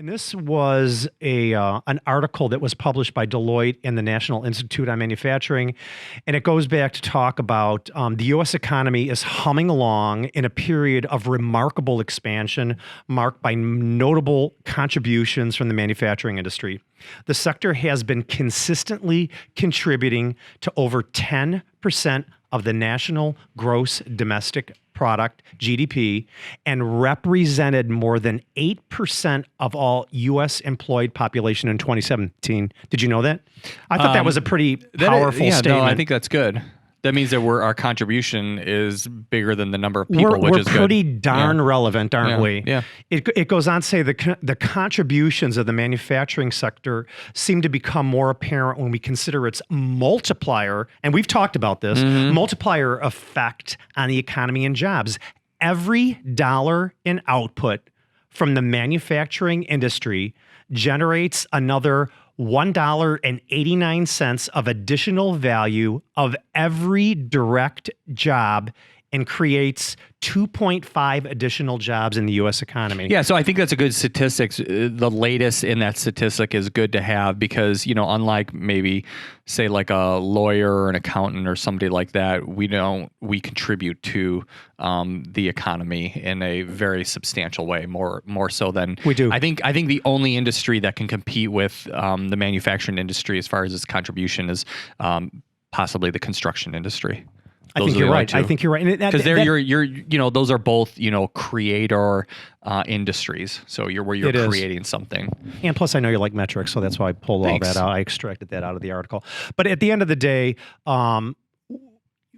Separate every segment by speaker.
Speaker 1: And this was an article that was published by Deloitte and the National Institute on Manufacturing. And it goes back to talk about the U.S. economy is humming along in a period of remarkable expansion marked by notable contributions from the manufacturing industry. The sector has been consistently contributing to over 10% of the national gross domestic product, GDP, and represented more than 8% of all U.S. employed population in 2017. Did you know that? I thought that was a pretty powerful statement.
Speaker 2: No, I think that's good. That means that our contribution is bigger than the number of people, which is good.
Speaker 1: We're pretty darn relevant, aren't we?
Speaker 2: Yeah.
Speaker 1: It goes on to say the contributions of the manufacturing sector seem to become more apparent when we consider its multiplier, and we've talked about this, multiplier effect on the economy and jobs. Every dollar in output from the manufacturing industry generates another $1.89 of additional value of every direct job and creates 2.5 additional jobs in the U.S. economy.
Speaker 2: Yeah, so I think that's a good statistic. The latest in that statistic is good to have because, unlike maybe say like a lawyer or an accountant or somebody like that, we contribute to the economy in a very substantial way, more so than
Speaker 1: we do.
Speaker 2: I think the only industry that can compete with the manufacturing industry as far as its contribution is possibly the construction industry.
Speaker 1: I think you're right. I think you're right.
Speaker 2: Because those are both, creator industries. So you're creating something.
Speaker 1: And plus I know you like metrics, so that's why I pulled all that out. I extracted that out of the article. But at the end of the day, I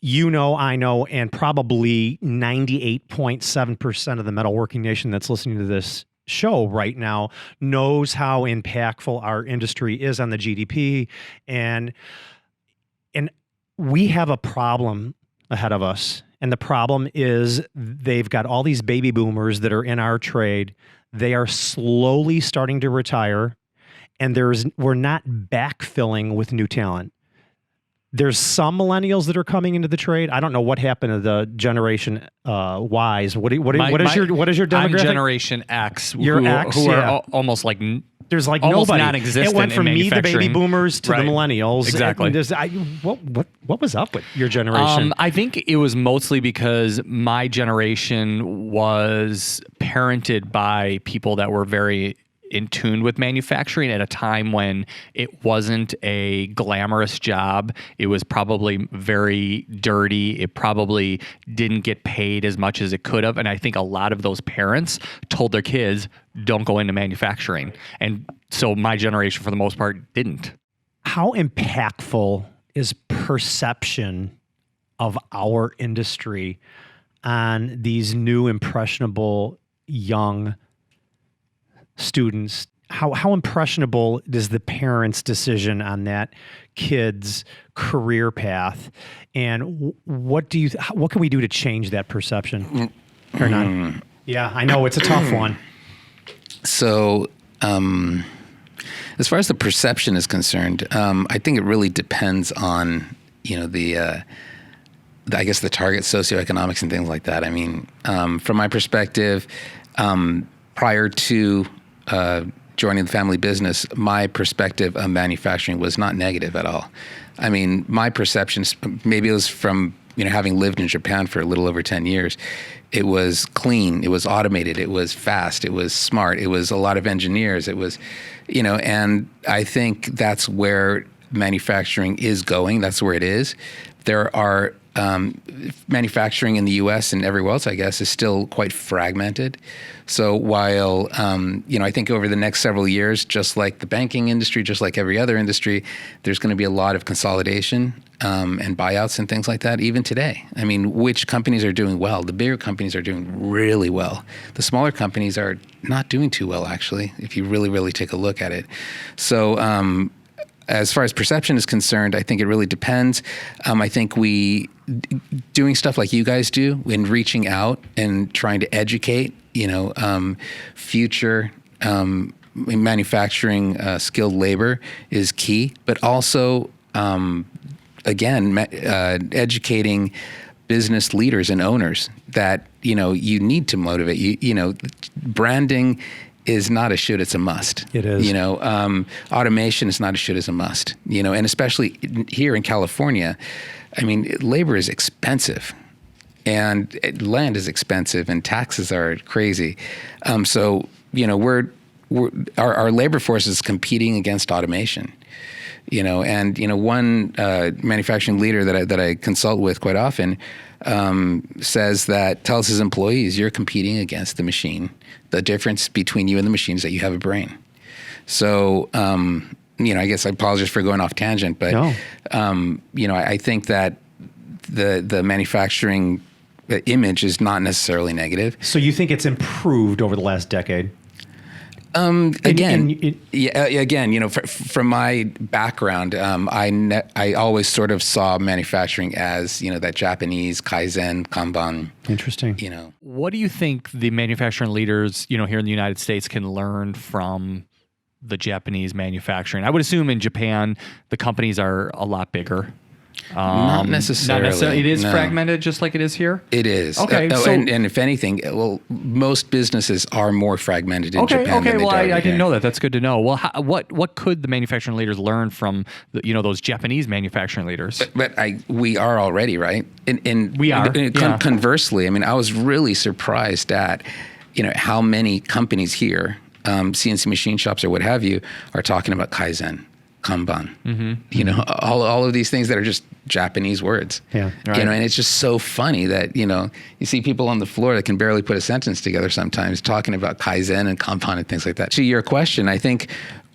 Speaker 1: know, and probably 98.7% of the metalworking nation that's listening to this show right now knows how impactful our industry is on the GDP. And we have a problem ahead of us. And the problem is they've got all these baby boomers that are in our trade. They are slowly starting to retire, and we're not backfilling with new talent. There's some millennials that are coming into the trade. I don't know what happened to the generation Ys. What is your demographic?
Speaker 2: I'm Generation X.
Speaker 1: You're X,
Speaker 2: who are almost like
Speaker 1: there's like
Speaker 2: almost
Speaker 1: nobody.
Speaker 2: non-existent.
Speaker 1: It went from me, the baby boomers, to
Speaker 2: right.
Speaker 1: the millennials.
Speaker 2: Exactly.
Speaker 1: What was up with your generation?
Speaker 2: I think it was mostly because my generation was parented by people that were very in tune with manufacturing at a time when it wasn't a glamorous job. It was probably very dirty. It probably didn't get paid as much as it could have. And I think a lot of those parents told their kids, don't go into manufacturing. And so my generation, for the most part, didn't.
Speaker 1: How impactful is perception of our industry on these new impressionable young students? How impressionable is the parents' decision on that kid's career path, and what can we do to change that perception? Hernan? Yeah, I know it's a tough one.
Speaker 3: So, as far as the perception is concerned, I think it really depends on the target socioeconomics and things like that. I mean, from my perspective, prior to joining the family business, my perspective of manufacturing was not negative at all. I mean, my perceptions, maybe it was from having lived in Japan for a little over 10 years. It was clean, it was automated, it was fast, it was smart, it was a lot of engineers, it was, and I think that's where manufacturing is going. That's where it is. There are manufacturing in the U.S. and everywhere else, I guess, is still quite fragmented. So while, I think over the next several years, just like the banking industry, just like every other industry, there's going to be a lot of consolidation and buyouts and things like that, even today. I mean, which companies are doing well? The bigger companies are doing really well. The smaller companies are not doing too well, actually, if you really, really take a look at it. So as far as perception is concerned, I think it really depends. I think doing stuff like you guys do and reaching out and trying to educate, future manufacturing skilled labor is key, but also, again, educating business leaders and owners that, you need to motivate. Branding is not a should, it's a must.
Speaker 1: It is.
Speaker 3: Automation is not a should, it's a must. And especially here in California, I mean, labor is expensive. And land is expensive, and taxes are crazy. So our labor force is competing against automation. One manufacturing leader that I consult with quite often tells his employees, you're competing against the machine. The difference between you and the machine is that you have a brain. So, I guess I apologize for going off tangent, but
Speaker 1: no.
Speaker 3: I think that the manufacturing image is not necessarily negative.
Speaker 1: So you think it's improved over the last decade?
Speaker 3: Again, from my background, I always sort of saw manufacturing as, that Japanese Kaizen Kanban.
Speaker 1: Interesting.
Speaker 2: What do you think the manufacturing leaders, here in the United States can learn from the Japanese manufacturing? I would assume in Japan, the companies are a lot bigger.
Speaker 3: Not necessarily.
Speaker 2: It is
Speaker 3: no.
Speaker 2: fragmented just like it is here?
Speaker 3: It is.
Speaker 2: Okay.
Speaker 3: And if anything, most businesses are more fragmented in Japan than they are
Speaker 2: I didn't
Speaker 3: here.
Speaker 2: know that. That's good to know. Well, what could the manufacturing leaders learn from those Japanese manufacturing leaders?
Speaker 3: But we are already, right?
Speaker 2: We are.
Speaker 3: Conversely, I mean, I was really surprised at, how many companies here, CNC machine shops or what have you, are talking about Kaizen, Kanban, all of these things that are just Japanese words.
Speaker 1: Yeah.
Speaker 2: Right.
Speaker 3: And it's just so funny that, you see people on the floor that can barely put a sentence together sometimes talking about Kaizen and Kanban and things like that. To your question, I think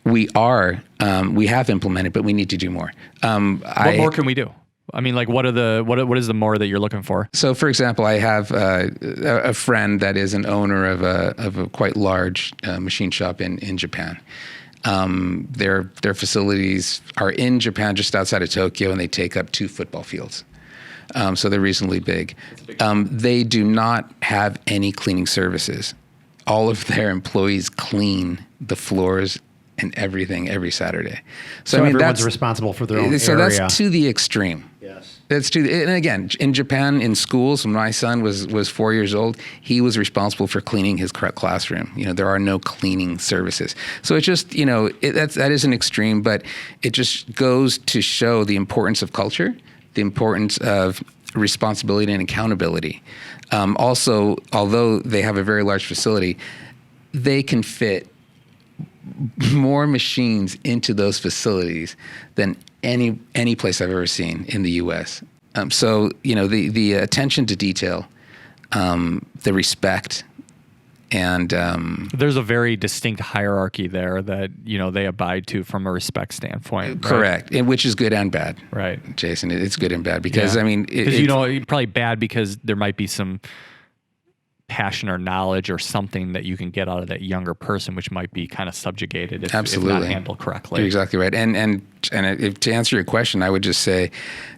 Speaker 3: we have implemented, but we need to do more.
Speaker 2: What more can we do? I mean, like, what is the more that you're looking for?
Speaker 3: So, for example, I have a friend that is an owner of a quite large machine shop in Japan. Their facilities are in Japan, just outside of Tokyo, and they take up 2 football fields. So they're reasonably big. They do not have any cleaning services. All of their employees clean the floors and everything every Saturday.
Speaker 1: So everyone's responsible for their own
Speaker 3: so
Speaker 1: area.
Speaker 3: that's to the extreme.
Speaker 1: Yes.
Speaker 3: And again, in Japan, in schools, when my son was 4 years old, he was responsible for cleaning his classroom. There are no cleaning services. So it's just, that is an extreme, but it just goes to show the importance of culture, the importance of responsibility and accountability. Also, although they have a very large facility, they can fit more machines into those facilities than any place I've ever seen in the U.S. So the attention to detail, the respect, and
Speaker 2: there's a very distinct hierarchy there that they abide to from a respect standpoint.
Speaker 3: Correct,
Speaker 2: right?
Speaker 3: and which is good and bad.
Speaker 2: Right,
Speaker 3: Jason. It's good and bad because I mean,
Speaker 2: probably bad because there might be some passion or knowledge or something that you can get out of that younger person, which might be kind of subjugated if not handled correctly.
Speaker 3: You're exactly right. And to answer your question, I would just say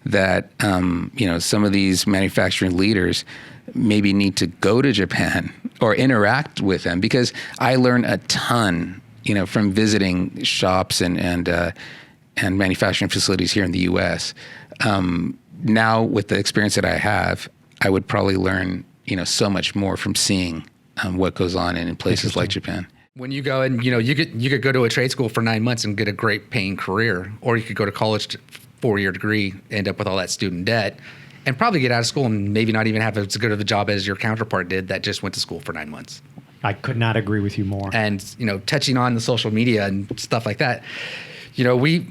Speaker 3: that some of these manufacturing leaders maybe need to go to Japan or interact with them, because I learn a ton, from visiting shops and manufacturing facilities here in the U.S. Now, with the experience that I have, I would probably learn so much more from seeing what goes on in places like Japan.
Speaker 4: When you go and, you could go to a trade school for 9 months and get a great paying career, or you could go to college, 4-year degree, end up with all that student debt, and probably get out of school and maybe not even have as good of a job as your counterpart did that just went to school for 9 months.
Speaker 1: I could not agree with you more.
Speaker 4: And, touching on the social media and stuff like that, we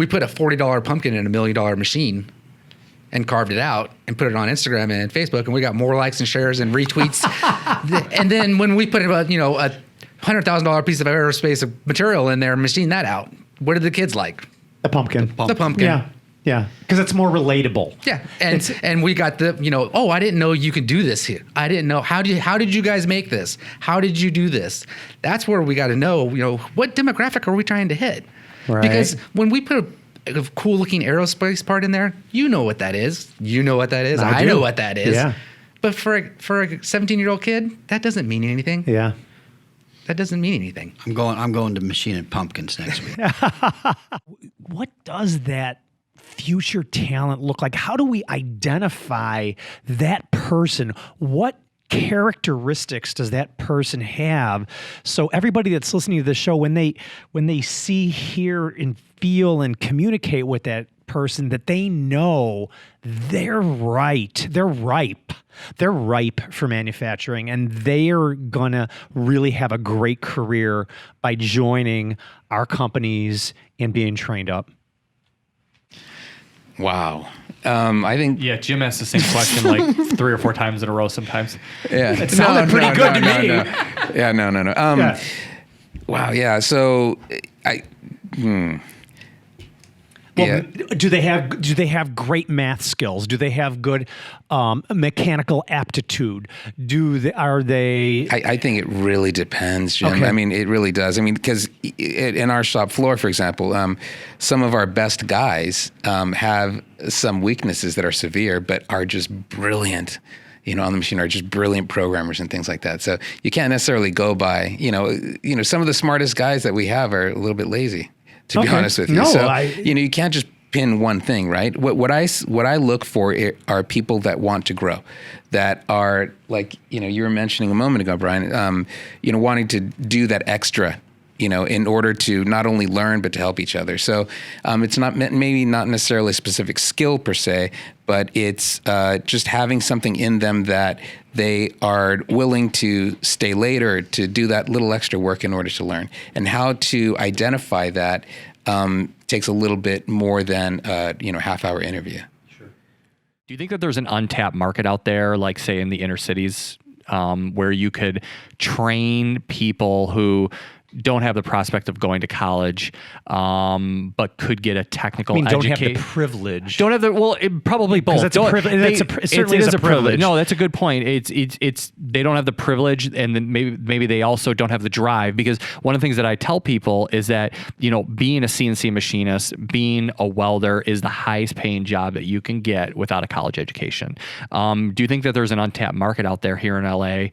Speaker 4: put a $40 pumpkin in a $1 million machine and carved it out and put it on Instagram and Facebook, and we got more likes and shares and retweets. And then when we put about, a $100,000 piece of aerospace material in there, machine that out, what did the kids like?
Speaker 1: The pumpkin.
Speaker 4: The pumpkin.
Speaker 1: Yeah. Because it's more relatable.
Speaker 4: Yeah. And we got the, I didn't know you could do this here. I didn't know. How did you guys make this? How did you do this? That's where we got to know, what demographic are we trying to hit?
Speaker 1: Right.
Speaker 4: Because when we put a cool looking aerospace part in there, you know what that is. You know what that is. I know what that is.
Speaker 1: Yeah.
Speaker 4: But for a 17-year-old kid, that doesn't mean anything.
Speaker 1: Yeah.
Speaker 4: That doesn't mean anything.
Speaker 5: I'm going to machining pumpkins next week.
Speaker 1: What does that future talent look like? How do we identify that person? What characteristics does that person have? So everybody that's listening to the show, when they see, hear, and feel and communicate with that person, that they know they're right. They're ripe. They're ripe for manufacturing, and they're gonna really have a great career by joining our companies and being trained up.
Speaker 3: Wow. I think.
Speaker 2: Yeah, Jim asked the same question like 3 or 4 times in a row sometimes.
Speaker 3: Yeah.
Speaker 1: It sounded pretty good to me.
Speaker 3: Yeah, no.
Speaker 1: Yeah.
Speaker 3: Wow. Yeah. So
Speaker 1: Well,
Speaker 3: yeah.
Speaker 1: do they have great math skills? Do they have good mechanical aptitude? Are they?
Speaker 3: I think it really depends, Jim.
Speaker 1: Okay.
Speaker 3: I mean, it really does. I mean, because in our shop floor, for example, some of our best guys have some weaknesses that are severe, but are just brilliant. On the machine, are just brilliant programmers and things like that. So you can't necessarily go by, some of the smartest guys that we have are a little bit lazy, to be honest with you.
Speaker 1: No,
Speaker 3: so, you can't just pin one thing, right? What I look for are people that want to grow, that are like, you were mentioning a moment ago, Brian, wanting to do that extra, in order to not only learn, but to help each other. So it's maybe not necessarily a specific skill per se, but it's just having something in them that they are willing to stay later to do that little extra work in order to learn. And how to identify that takes a little bit more than half-hour interview.
Speaker 2: Sure. Do you think that there's an untapped market out there, like say in the inner cities, where you could train people who don't have the prospect of going to college, but could get a technical education?
Speaker 1: Don't have the privilege.
Speaker 2: Don't have the probably both.
Speaker 1: That's a privilege. It certainly is a privilege.
Speaker 2: No, that's a good point. It's they don't have the privilege, and then maybe they also don't have the drive. Because one of the things that I tell people is that being a CNC machinist, being a welder is the highest paying job that you can get without a college education. Do you think that there's an untapped market out there here in LA?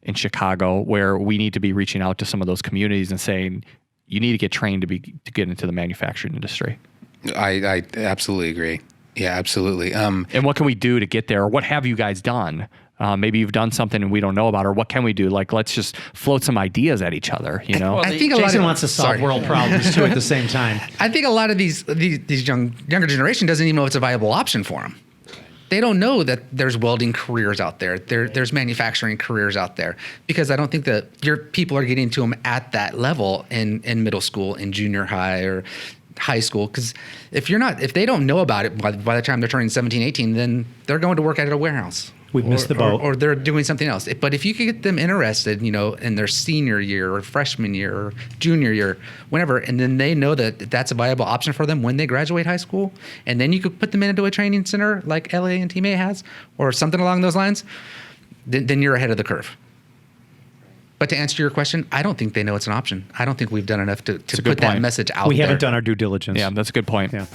Speaker 2: In Chicago, where we need to be reaching out to some of those communities and saying, you need to get trained to get into the manufacturing industry?
Speaker 3: I absolutely agree. Yeah, absolutely.
Speaker 2: And what can we do to get there? Or what have you guys done? Maybe you've done something and we don't know about, or what can we do? Like, let's just float some ideas at each other,
Speaker 4: Well, I think
Speaker 1: Jason wants to solve world problems too at the same time.
Speaker 4: I think a lot of these younger generation doesn't even know it's a viable option for them. They don't know that there's welding careers out there. There's manufacturing careers out there, because I don't think that your people are getting to them at that level in middle school, in junior high, or high school. Because if they don't know about it by the time they're turning 17, 18, then they're going to work at a warehouse.
Speaker 1: We've missed the boat.
Speaker 4: Or they're doing something else. But if you could get them interested, in their senior year or freshman year or junior year, whenever, and then they know that that's a viable option for them when they graduate high school, and then you could put them into a training center like LA&T May has, or something along those lines, then you're ahead of the curve. But to answer your question, I don't think they know it's an option. I don't think we've done enough to put that message out there.
Speaker 1: We haven't done our due diligence.
Speaker 2: Yeah, that's a good point.
Speaker 1: Yeah.